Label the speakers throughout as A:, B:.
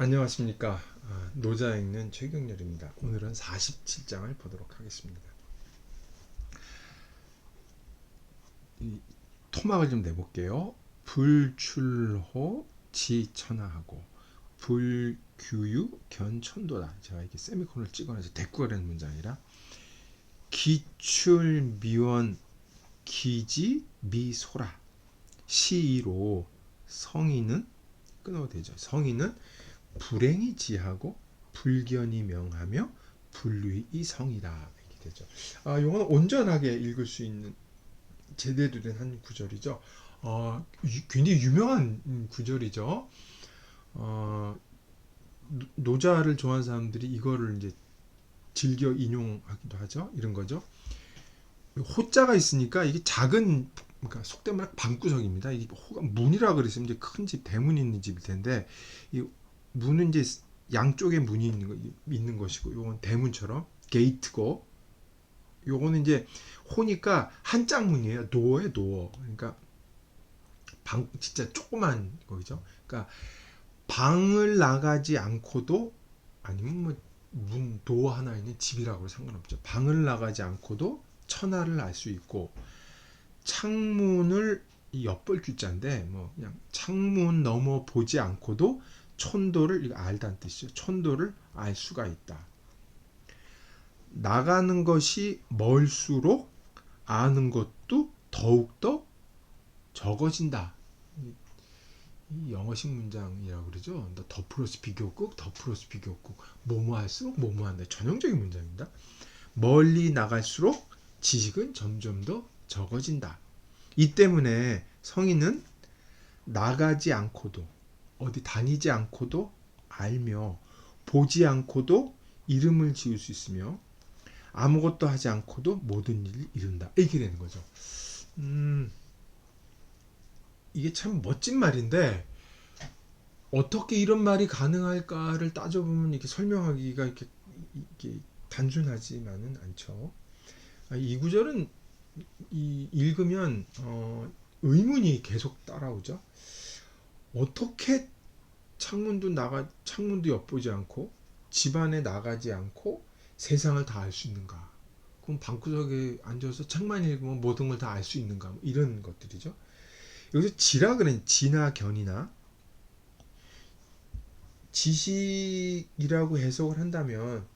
A: 안녕하십니까. 노자 읽는 최경렬입니다. 오늘은 47장을 보도록 하겠습니다. 토막을 좀 내볼게요. 불출호 지천하하고 불규유 견천도다. 제가 이렇게 세미콜을 찍어놔서 대꾸가 되는 문장이라 기출미원 기지 미소라 시로 성인은 끊어도 되죠. 성인은 불행이 지하고 불견이 명하며 불류이 성이다 이렇게 되죠. 이거는 온전하게 읽을 수 있는 제대로 된 한 구절이죠. 굉장히 유명한 구절이죠. 노자를 좋아하는 사람들이 이거를 이제 즐겨 인용하기도 하죠. 이런 거죠. 호자가 있으니까 이게 작은, 그러니까 속된 말 방구석입니다. 이 호가 문이라 그랬으면 이제 큰 집, 대문이 있는 집일 텐데 이 문은 이제 양쪽에 문이 있는 것이고, 요건 대문처럼 게이트고, 요거는 이제 호니까 한짝 문이에요. 도어에 도어. 그러니까 방 진짜 조그만 거죠. 그러니까 방을 나가지 않고도, 아니면 뭐 문 도어 하나 있는 집이라고 상관없죠. 방을 나가지 않고도 천하를 알 수 있고, 창문을 엿벌규자인데 뭐 그냥 창문 넘어 보지 않고도 촌도를, 이거 알다는 뜻이죠. 촌도를 알 수가 있다. 나가는 것이 멀수록 아는 것도 더욱더 적어진다. 이 영어식 문장이라고 그러죠. 더 플러스 비교급, 더 플러스 비교급, 뭐뭐 할수록 뭐뭐 한다. 전형적인 문장입니다. 멀리 나갈수록 지식은 점점 더 적어진다. 이 때문에 성인은 나가지 않고도, 어디 다니지 않고도 알며, 보지 않고도 이름을 지을 수 있으며, 아무것도 하지 않고도 모든 일을 이룬다. 이렇게 되는 거죠. 이게 참 멋진 말인데 어떻게 이런 말이 가능할까를 따져보면 이렇게 설명하기가 이렇게 단순하지만은 않죠. 이 구절은 읽으면 의문이 계속 따라오죠. 어떻게 창문도 엿보지 않고 집안에 나가지 않고 세상을 다 알 수 있는가? 그럼 방구석에 앉아서 책만 읽으면 모든 걸 다 알 수 있는가? 뭐 이런 것들이죠. 여기서 지라 그런 지나 견이나 지식이라고 해석을 한다면,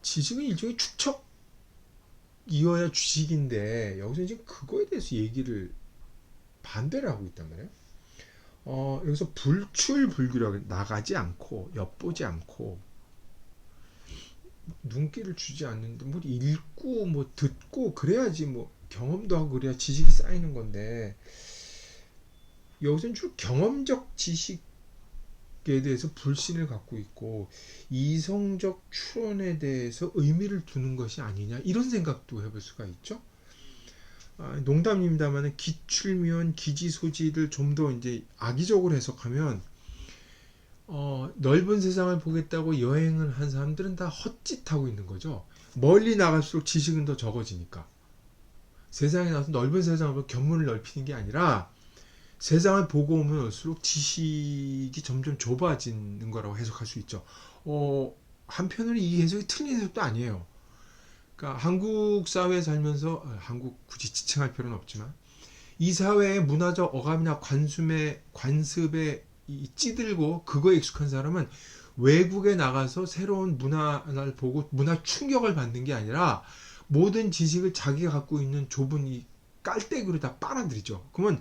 A: 지식은 일종의 추측이어야 지식인데 여기서 지금 그거에 대해서 얘기를 반대를 하고 있단 말이에요. 여기서 불출불규라고, 나가지 않고 엿보지 않고 눈길을 주지 않는데 뭐 읽고 뭐 듣고 그래야지, 뭐 경험도 하고 그래야 지식이 쌓이는 건데, 여기서는 주로 경험적 지식에 대해서 불신을 갖고 있고 이성적 추론에 대해서 의미를 두는 것이 아니냐, 이런 생각도 해볼 수가 있죠. 농담입니다만 기출미원 기지소지를 좀 더 이제 악의적으로 해석하면, 넓은 세상을 보겠다고 여행을 한 사람들은 다 헛짓하고 있는 거죠. 멀리 나갈수록 지식은 더 적어지니까. 세상에 나와서 넓은 세상으로 견문을 넓히는 게 아니라 세상을 보고 오면 올수록 지식이 점점 좁아지는 거라고 해석할 수 있죠. 한편으로는 이 해석이 틀린 해석도 아니에요. 그러니까 한국 사회에 살면서, 한국 굳이 지칭할 필요는 없지만, 이 사회의 문화적 어감이나 관습에 찌들고 그거에 익숙한 사람은 외국에 나가서 새로운 문화를 보고 문화 충격을 받는 게 아니라 모든 지식을 자기가 갖고 있는 좁은 이 깔때기로 다 빨아들이죠. 그러면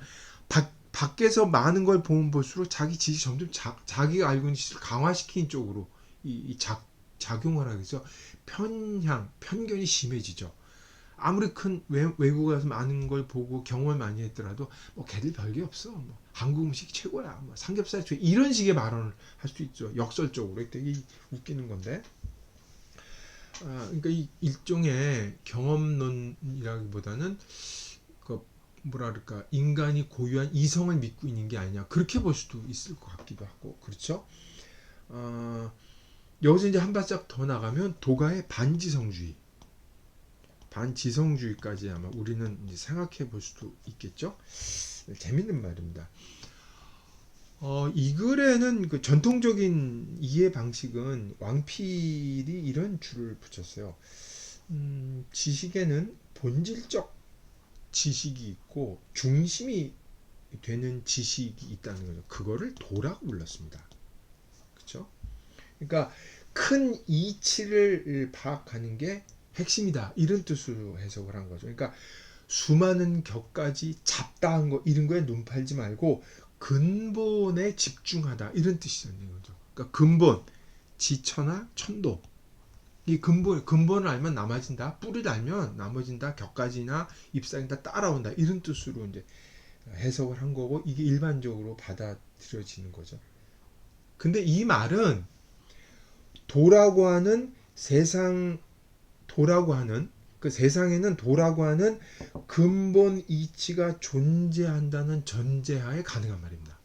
A: 밖에서 많은 걸 보면 볼수록 자기 지식이 점점 자기가 알고 있는 지식을 강화시키는 쪽으로 작용을 하겠죠. 편견이 심해지죠. 아무리 큰 외국에 가서 많은 걸 보고 경험을 많이 했더라도 뭐 걔들 별게 없어, 뭐 한국 음식이 최고야, 뭐 삼겹살 최고, 이런 식의 발언을 할 수 있죠. 역설적으로. 되게 웃기는 건데, 그러니까 이 일종의 경험론이라기보다는 그 뭐라 그럴까, 인간이 고유한 이성을 믿고 있는 게 아니냐, 그렇게 볼 수도 있을 것 같기도 하고, 그렇죠. 여기서 이제 한 발짝 더 나가면 도가의 반지성주의까지 아마 우리는 이제 생각해 볼 수도 있겠죠. 재밌는 말입니다. 이 글에는 그 전통적인 이해 방식은 왕필이 이런 줄을 붙였어요. 지식에는 본질적 지식이 있고 중심이 되는 지식이 있다는 거죠. 그거를 도라고 불렀습니다. 그렇죠? 그러니까 큰 이치를 파악하는 게 핵심이다. 이런 뜻으로 해석을 한 거죠. 그러니까 수많은 격까지 잡다한 거 이런 거에 눈 팔지 말고 근본에 집중하다 이런 뜻이라는 거죠. 그러니까 근본, 지천하, 천도. 이 근본을 알면 남아진다. 뿌리를 알면 나머진 다 격가지나 잎사귀 다 따라온다. 이런 뜻으로 이제 해석을 한 거고 이게 일반적으로 받아들여지는 거죠. 근데 이 말은 도라고 하는 세상 도라고 하는 그 세상에는 도라고 하는 근본 이치가 존재한다는 전제하에 가능한 말입니다.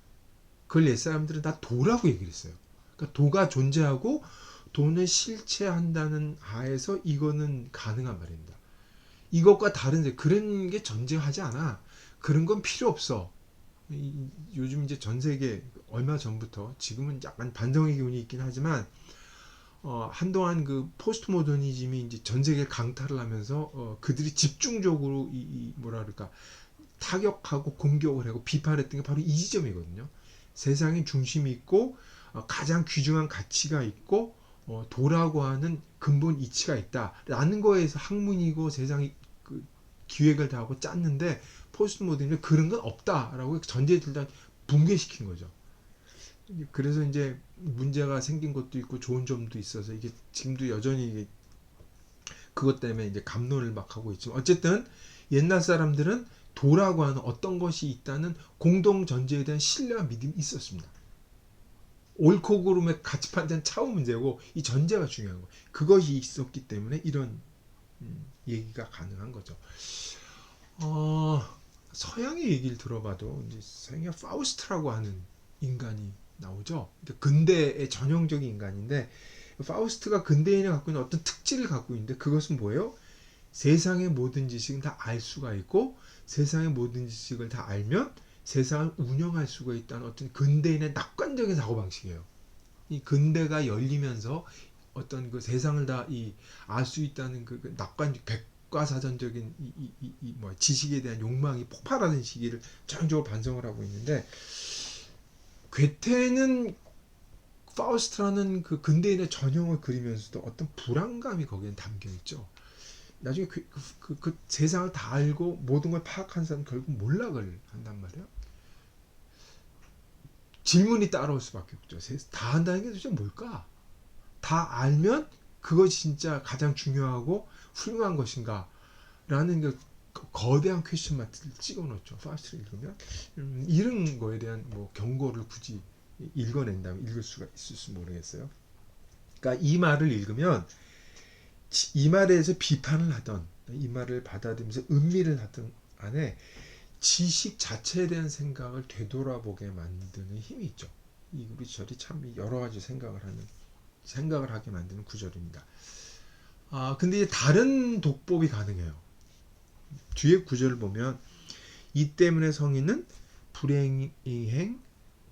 A: 그걸 옛사람들은 다 도라고 얘기를 했어요. 그러니까 도가 존재하고 도는 실체한다는 하에서 이거는 가능한 말입니다. 이것과 다른데 그런 게 존재하지 않아. 그런 건 필요 없어. 요즘 이제 전 세계 얼마 전부터 지금은 약간 반성의 기운이 있긴 하지만 한동안 그 포스트 모더니즘이 이제 전 세계 강타를 하면서 그들이 집중적으로 뭐라 그럴까 타격하고 공격을 하고 비판했던 게 바로 이 지점이거든요. 세상에 중심이 있고 가장 귀중한 가치가 있고 도라고 하는 근본 이치가 있다라는 거에서 학문이고 세상이 그 기획을 다 하고 짰는데 포스트 모더니즘은 그런 건 없다라고 전제를 다 붕괴시킨 거죠. 그래서 이제 문제가 생긴 것도 있고 좋은 점도 있어서 이게 지금도 여전히 그것 때문에 이제 감론을 막 하고 있지만 어쨌든 옛날 사람들은 도라고 하는 어떤 것이 있다는 공동 전제에 대한 신뢰와 믿음이 있었습니다. 옳고 그름의 가치 판단 차후 문제고 이 전제가 중요한 거. 그것이 있었기 때문에 이런 얘기가 가능한 거죠. 서양의 얘기를 들어봐도 이제 서양의 파우스트라고 하는 인간이 나오죠. 근대의 전형적인 인간인데 파우스트가 근대인이 갖고 있는 어떤 특질을 갖고 있는데 그것은 뭐예요? 세상의 모든 지식은 다 알 수가 있고 세상의 모든 지식을 다 알면 세상을 운영할 수가 있다는 어떤 근대인의 낙관적인 사고방식이에요. 이 근대가 열리면서 어떤 그 세상을 다 알 수 있다는 그 낙관 백과사전적인 뭐 지식에 대한 욕망이 폭발하는 시기를 전적으로 반성을 하고 있는데 괴테는 파우스트라는 그 근대인의 전형을 그리면서도 어떤 불안감이 거기에 담겨 있죠. 나중에 그 세상을 다 알고 모든 걸 파악한 사람은 결국 몰락을 한단 말이에요. 질문이 따라올 수밖에 없죠. 다 한다는 게 도대체 뭘까? 다 알면 그것이 진짜 가장 중요하고 훌륭한 것인가? 라는 그 거대한 퀘스천 마크를 찍어놓죠. 파스트를 읽으면 이런 거에 대한 뭐 경고를 굳이 읽어낸다면 읽을 수가 있을지 모르겠어요. 그러니까 이 말을 읽으면 이 말에 대해서 비판을 하던 이 말을 받아들이면서 음미를 하던 안에 지식 자체에 대한 생각을 되돌아보게 만드는 힘이 있죠. 이 구절이 참 여러 가지 생각을 하게 만드는 구절입니다. 근데 이제 다른 독법이 가능해요. 뒤에 구절을 보면 이 때문에 성인은 불행행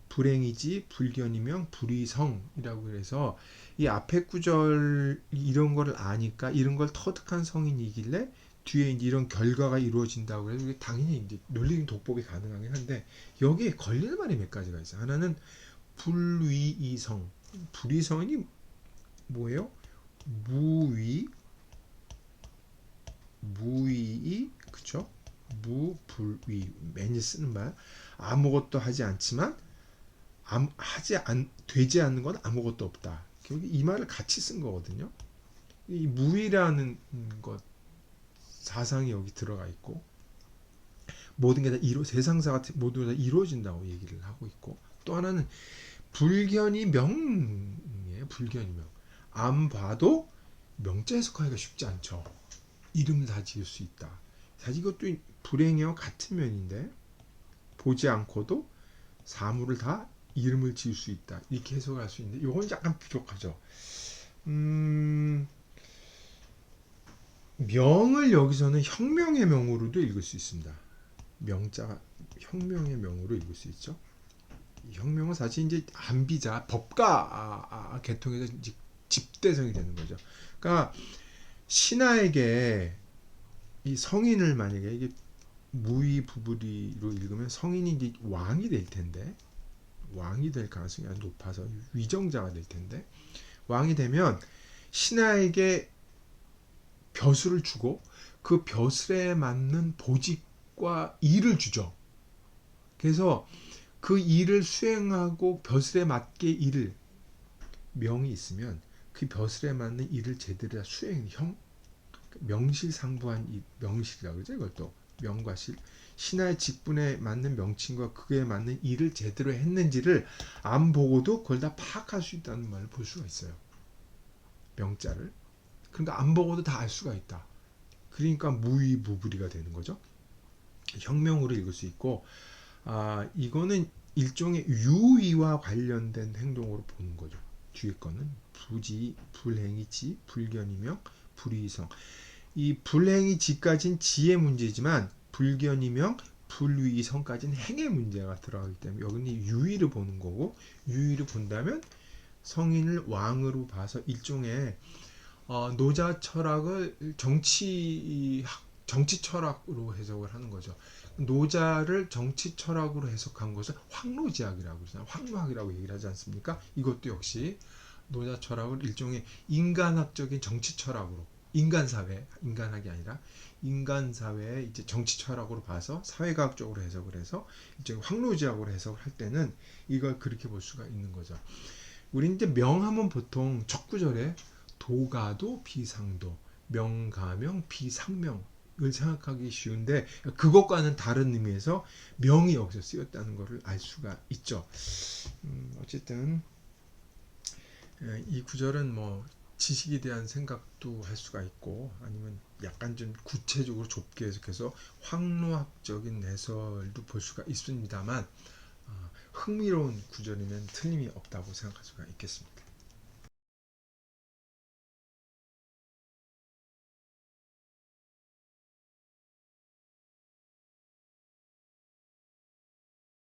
A: 불행이지 불견이명 불의성이라고 해서 이 앞에 구절 이런 거를 아니까 이런 걸 터득한 성인이길래 뒤에 이제 이런 결과가 이루어진다고 해서 이게 당연히 이제 논리적인 독법이 가능하긴 한데 여기에 걸리는 말이 몇 가지가 있어요. 하나는 불위이성. 불위성이 뭐예요? 무위이 그쵸? 무불위 매일 쓰는 말 아무것도 하지 않지만 되지 않는 건 아무것도 없다. 결국 이 말을 같이 쓴 거거든요. 이 무위라는 것 사상이 여기 들어가 있고 모든 게 다 세상사가 모두 다 이루어진다고 얘기를 하고 있고 또 하나는 불견이 명이에요. 불견이 명. 안 봐도 명자 해석하기가 쉽지 않죠. 이름을 다 지을 수 있다. 사실 이것도 불행이와 같은 면인데 보지 않고도 사물을 다 이름을 지을 수 있다. 이렇게 해석할 수 있는데 이건 약간 부족하죠. 명을 여기서는 혁명의 명으로도 읽을 수 있습니다. 명자가 혁명의 명으로 읽을 수 있죠. 혁명은 사실 이제 안비자 법가 계통에서 이제 집대성이 되는 거죠. 그러니까 신하에게 이 성인을 만약에 이게 무위부부리로 읽으면 성인이 이제 왕이 될 텐데 왕이 될 가능성이 아주 높아서 위정자가 될 텐데 왕이 되면 신하에게 벼슬을 주고 그 벼슬에 맞는 보직과 일을 주죠. 그래서 그 일을 수행하고 벼슬에 맞게 일을 명이 있으면 그 벼슬에 맞는 일을 제대로 다 명실상부한 명실이라고 그러죠. 이것도 명과 실 신하의 직분에 맞는 명칭과 그에 맞는 일을 제대로 했는지를 안 보고도 그걸 다 파악할 수 있다는 말을 볼 수가 있어요. 명자를. 그러니까 안 보고도 다 알 수가 있다. 그러니까 무위무부리가 되는 거죠. 혁명으로 읽을 수 있고 이거는 일종의 유의와 관련된 행동으로 보는 거죠. 뒤에 거는 부지, 불행이지, 불견이명, 불의성. 이 불행이지까지는 지의 문제지만 불견이명, 불위성까지는 행의 문제가 들어가기 때문에 여기는 유의를 보는 거고 유의를 본다면 성인을 왕으로 봐서 일종의 노자 철학을 정치 철학으로 해석을 하는 거죠. 노자를 정치 철학으로 해석한 것을 황로지학이라고 그러잖아요. 황로학이라고 얘기를 하지 않습니까? 이것도 역시 노자 철학을 일종의 인간학적인 정치 철학으로 인간학이 아니라 인간사회의 이제 정치 철학으로 봐서 사회과학적으로 해석을 해서 일종의 황로지학으로 해석을 할 때는 이걸 그렇게 볼 수가 있는 거죠. 우리 이제 명하면 보통 첫 구절에 도가도 비상도, 명가명 비상명을 생각하기 쉬운데 그것과는 다른 의미에서 명이 여기서 쓰였다는 것을 알 수가 있죠. 어쨌든 이 구절은 뭐 지식에 대한 생각도 할 수가 있고 아니면 약간 좀 구체적으로 좁게 해석해서 황로학적인 해설도 볼 수가 있습니다만 흥미로운 구절이면 틀림이 없다고 생각할 수가 있겠습니다.